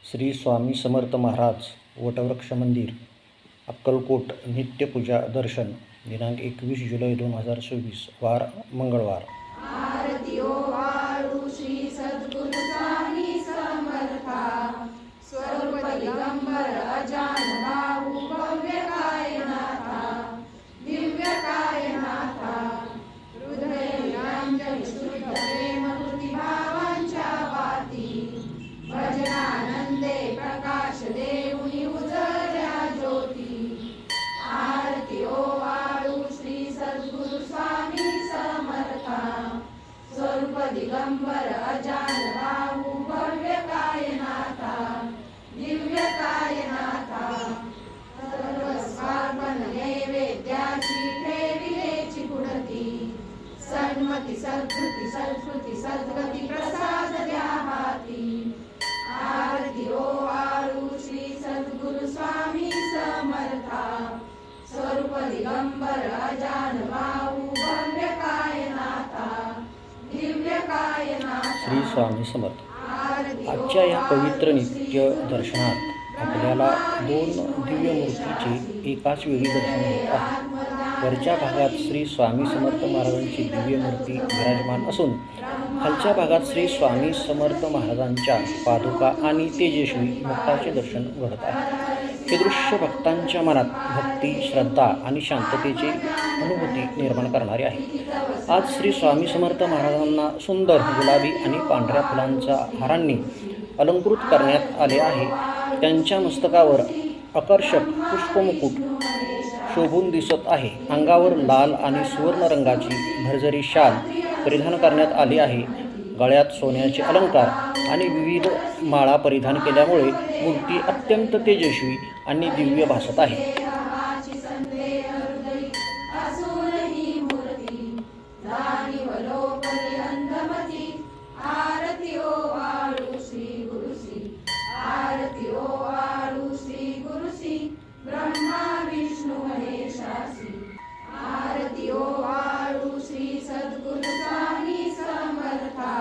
श्री स्वामी समर्थ महाराज वटवृक्ष मंदिर अक्कलकोट नित्यपूजा दर्शन दिनांक 21 जुलै 2024 वार मंगळवार। आरती ओ वाळू श्री सद्गुरु स्वामी समर्था स्वरूप दिगंबर अजान भाऊ भव्य कायनाथा दिव्य कायनाथा हृदय निरंजन शुद्ध प्रेम भावांच्या वाती भजनानंदे प्रकाश देऊनी उजळल्या ज्योती। आरती ओ वाळू श्री सद्गुरु स्वामी समर्था स्वरूप दिगंबर अजान भाऊ भव्य कायनाथा दिव्य कायनाथा सर्वस्वार्पण नैवेद्याची ठेविलेची पुढती सन्मती सद्गती संस्कृती सद्गती प्रसाद द्या हाती। आरती ओ वाळू श्री सद्गुरु स्वामी समर्था स्वरूप दिगंबर अजान भाऊ भव्य कायनाथा दिव्य कायनाथा। श्री स्वामी समर्थ। आजच्या या पवित्र नित्य दर्शनात आपल्याला दोन दिव्य मूर्तीचे एकाच वेळी दर्शन होत आहे। वरच्या भागात श्री स्वामी समर्थ महाराजांची दिव्य मूर्ती विराजमान असून खालच्या भागात श्री स्वामी समर्थ महाराजांच्या पादुका आणि तेजस्वी मुक्ताचे दर्शन घडत आहे। हे दृश्य भक्तांच्या मनात भक्ती, श्रद्धा आणि शांततेची अनुभूती निर्माण करणारे आहे। आज श्री स्वामी समर्थ महाराजांना सुंदर गुलाबी आणि पांढऱ्या फुलांच्या हारांनी अलंकृत करण्यात आले आहे। त्यांच्या मस्तकावर आकर्षक पुष्पमुकुट शोभून दिसत आहे। अंगावर लाल आणि सुवर्ण रंगाची भरजरी शाल परिधान करण्यात आली आहे। गळ्यात सोन्याचे अलंकार आणि विविध माळा परिधान केल्यामुळे मूर्ती अत्यंत तेजस्वी आणि दिव्य भासत आहे। आरती ओ वाळू श्री गुरुसी आरती ओ वाळू श्री गुरुसी ब्रह्मा विष्णू महेशासी। आरती ओ वाळू श्री सद्गुरु स्वामी समर्था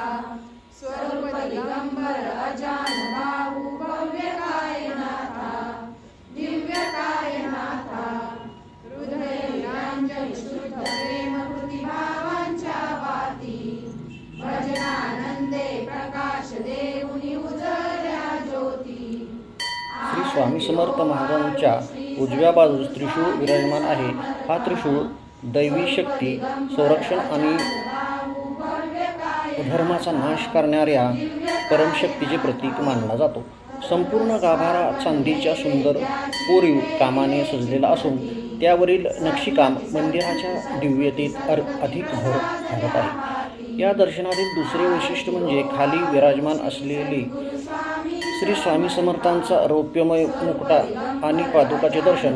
स्वरूप दिगंबर अजान भाऊ भव्य कायनाथा दिव्य कायनाथा हृदय निरंजन शुद्ध प्रेम भावांच्या वाती भजनानंदे प्रकाश देऊनी उजळल्या ज्योती। श्री स्वामी समर्थ महाराजांच्या उजव्या बाजूस त्रिशूळ विराजमान आहे। हा त्रिशूळ दैवी शक्ती, संरक्षण आणि धर्माचा नाश करणाऱ्या परमशक्तीचे प्रतीक मानला जातो। संपूर्ण गाभारा चांदीच्या सुंदर कोरीव कामाने सजलेला असून त्यावरील नक्षीकाम मंदिराच्या दिव्यतेत अधिक भर घालत आहे। या दर्शनातील दुसरे वैशिष्ट्य म्हणजे खाली विराजमान असलेले श्री स्वामी समर्थांचा रौप्यमय मुकुटा आणि पादुकाचे दर्शन।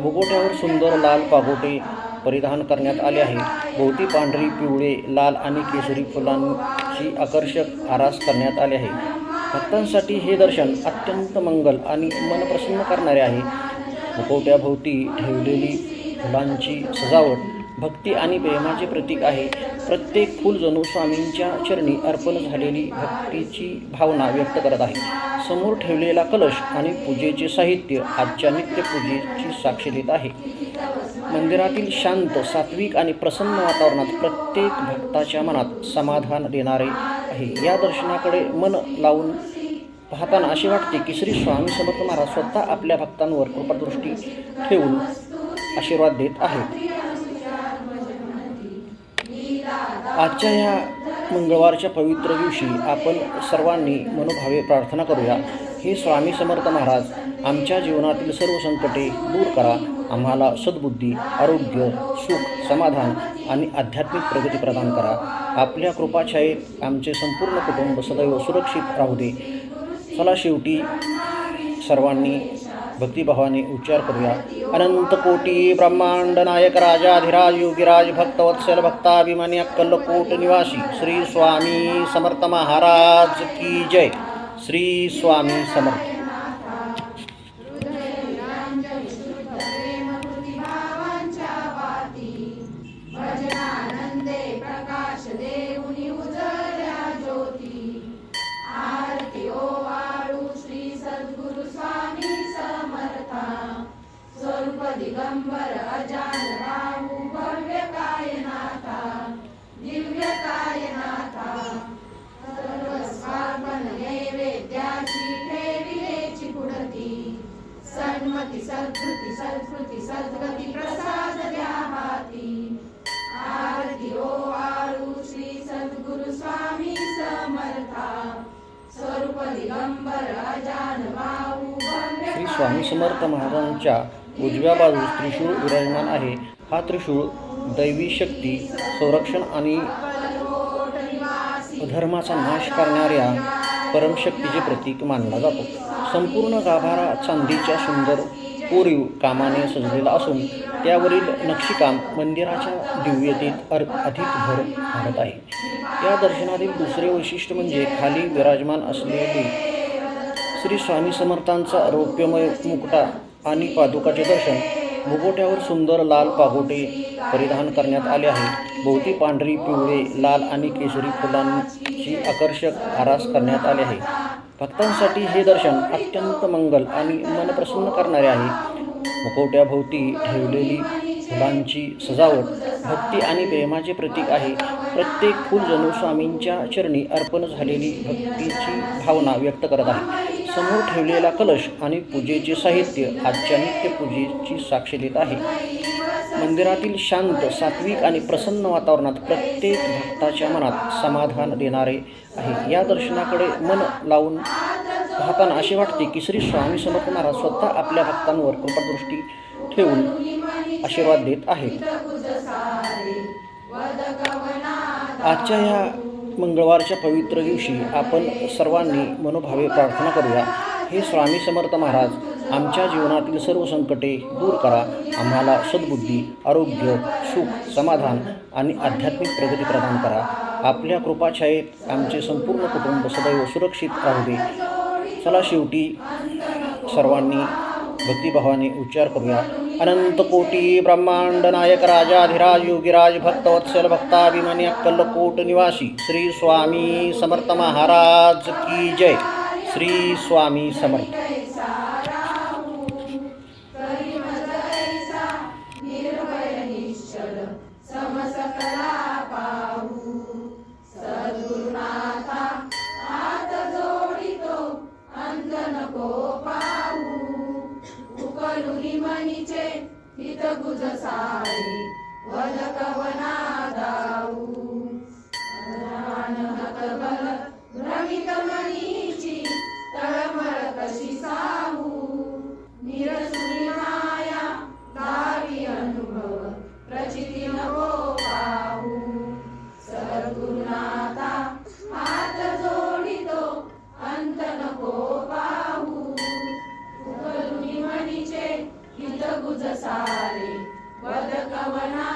मुकुट्यावर सुंदर लाल पागोटे परिधान करण्यात आले आहे। भोवती पांढरी, पिवळे, लाल आणि केसरी फुलांची आकर्षक आरास करण्यात आले आहे। भक्तांसाठी हे दर्शन अत्यंत मंगल आणि मन प्रसन्न करणारे आहे। मुखवट्याभोवती ठेवलेली फुलांची सजावट भक्ती आणि प्रेमाचे प्रतीक आहे। प्रत्येक फूल जणू स्वामींच्या चरणी अर्पण झालेली भक्तीची भावना व्यक्त करत आहे। समोर ठेवलेला कलश आणि पूजेचे साहित्य आजच्या नित्यपूजेची साक्ष देत आहे। मंदिरातील शांत, सात्विक आणि प्रसन्न वातावरणात प्रत्येक भक्ताच्या मनात समाधान देणारे आहे। या दर्शनाकडे मन लावून पाहताना असे वाटते की श्री स्वामी समर्थ महाराज स्वतः आपल्या भक्तांवर कृपादृष्टी ठेवून आशीर्वाद देत आहेत। आजच्या या मंगळवारच्या पवित्र दिवशी आपण सर्वांनी मनोभावे प्रार्थना करूया। हे स्वामी समर्थ महाराज, आमच्या जीवनातील सर्व संकटे दूर करा। आम्हाला सद्बुद्धी, आरोग्य, सुख, समाधान आणि आध्यात्मिक प्रगती प्रदान करा। आपल्या कृपाछायेत आमचे संपूर्ण कुटुंब सदैव सुरक्षित राहू दे। चला शेवटी सर्वांनी भक्तिभावाने उच्चार करूया। अनंत कोटी ब्रह्मांड नायक राजाधिराज योगीराज भक्तवत्सल भक्ताभिमानी अक्कलकोट निवासी श्री स्वामी समर्थ महाराज की जय। श्री स्वामी समर्थ। भजनानंदे प्रकाश देऊनी उजळल्या ज्योती। आरती ओ वाळू श्री सन्मती सद्वृत्ती सद्वृत्ती सद्गती प्रसाद द्या हाती आरती ओवाळू श्री सद्गुरु स्वामी समर्था स्वरूप दिगंबर अजान बाहू भव्य श्री स्वामी समर्थ महाराजांच्या उजव्या बाजूस त्रिशूळ विराजमान आहे. हा त्रिशूळ दैवी शक्ती, संरक्षण आणि अधर्माचा नाश करणाऱ्या परमशक्तीचे प्रतीक मानला जातो. संपूर्ण गाभारा चांदीच्या सुंदर कोरीव कामाने सजलेला असून त्यावरील नक्षीकाम मंदिराच्या दिव्यतेत अधिक भर घालत आहे. या दर्शनातील दुसरे वैशिष्ट्य म्हणजे खाली विराजमान असलेले श्री स्वामी समर्थांचा रौप्यमय मुकुटा आणि पादुकाचे दर्शन. मुकुट्यावर सुंदर लाल पागोटे परिधान करण्यात आले आहे. भोवती पांढरी, पिवळे, लाल आणि केशरी फुलांची आकर्षक आरास करण्यात आले आहे. भक्तांसाठी हे दर्शन अत्यंत मंगल आणि मन प्रसन्न करणारे आहे. मुखवट्याभोवती ठेवलेली फुलांची सजावट भक्ती आणि प्रेमाचे प्रतीक आहे. प्रत्येक फूल जणू स्वामींच्या चरणी अर्पण झालेली भक्तीची भावना व्यक्त करत आहे. समोर ठेवलेला कलश आणि पूजेचे साहित्य आजच्या नित्यपूजेची साक्ष देत आहे. मंदिरातील शांत, सात्विक आणि प्रसन्न वातावरणात प्रत्येक भक्ताच्या मनात समाधान देणारे आहे. या दर्शनाकडे मन लावून पाहताना असे वाटते की श्री स्वामी समर्थ महाराज स्वतः आपल्या भक्तांवर कृपादृष्टी ठेवून आशीर्वाद देत आहेत. आजच्या या मंगळवारच्या पवित्र दिवशी आपण सर्वांनी मनोभावे प्रार्थना करूया. हे स्वामी समर्थ महाराज, आमच्या जीवनातील सर्व संकटे दूर करा. आम्हाला सद्बुद्धी, आरोग्य, सुख, समाधान आणि आध्यात्मिक प्रगती प्रदान करा. आपल्या कृपाछायेत आमचे संपूर्ण कुटुंब सदैव सुरक्षित राहू दे. चला शेवटी सर्वांनी भक्तिभावाने उच्चार करूया. अनंत कोटी ब्रह्मांड नायक राजाधिराज योगीराज भक्तवत्सल भक्ताभिमानी अक्कलकोट निवासी श्री स्वामी समर्थ महाराज की जय. श्री स्वामी समर्थ. मनीचे हित गुज सारे वदकवना दाऊ अनहत बल भ्रमित मनीची तळमळ कशी साहू निरसुनी माया दावी अनुभव प्रचिती नको पाहू सद्गुरुनाथा हात जोडितो अंत नको पाहू उकलुनी मनीचे हित गुज सारे वदकवना